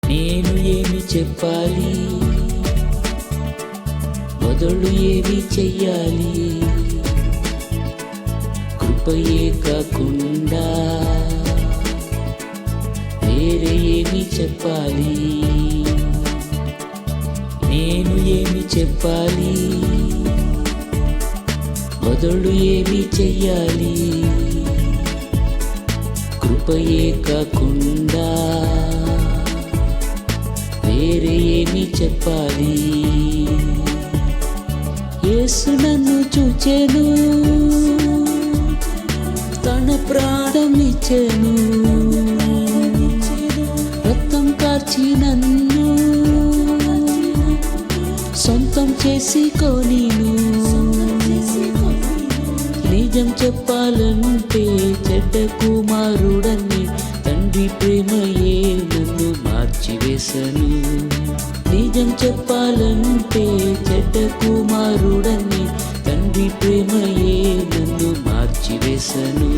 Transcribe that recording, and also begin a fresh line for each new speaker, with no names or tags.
నేను ఏమి చెప్పాలి, మొదలు ఏమి చెయ్యాలి? కృపయే కాకుండా వేరే ఏమి చెప్పాలి? నేను ఏమి చెప్పాలి, మొదలు ఏమి చెయ్యాలి? కృపయే కాకుండా వేరే ఏమి చెప్పాలి? యేసు నన్ను చూచెను, తన ప్రాణం ఇచ్చెను, రక్తం కార్చి నన్ను సొంతం చేసుకొనిను. నిజం చెప్పాలంటే చెడ్డ కుమారుడని తండ్రి ప్రేమయే నన్ను మార్చివేసను. నిజం చెప్పాలంటే చెడ్డ కుమారుడని తండ్రి ప్రేమయే నన్ను మార్చివేసను.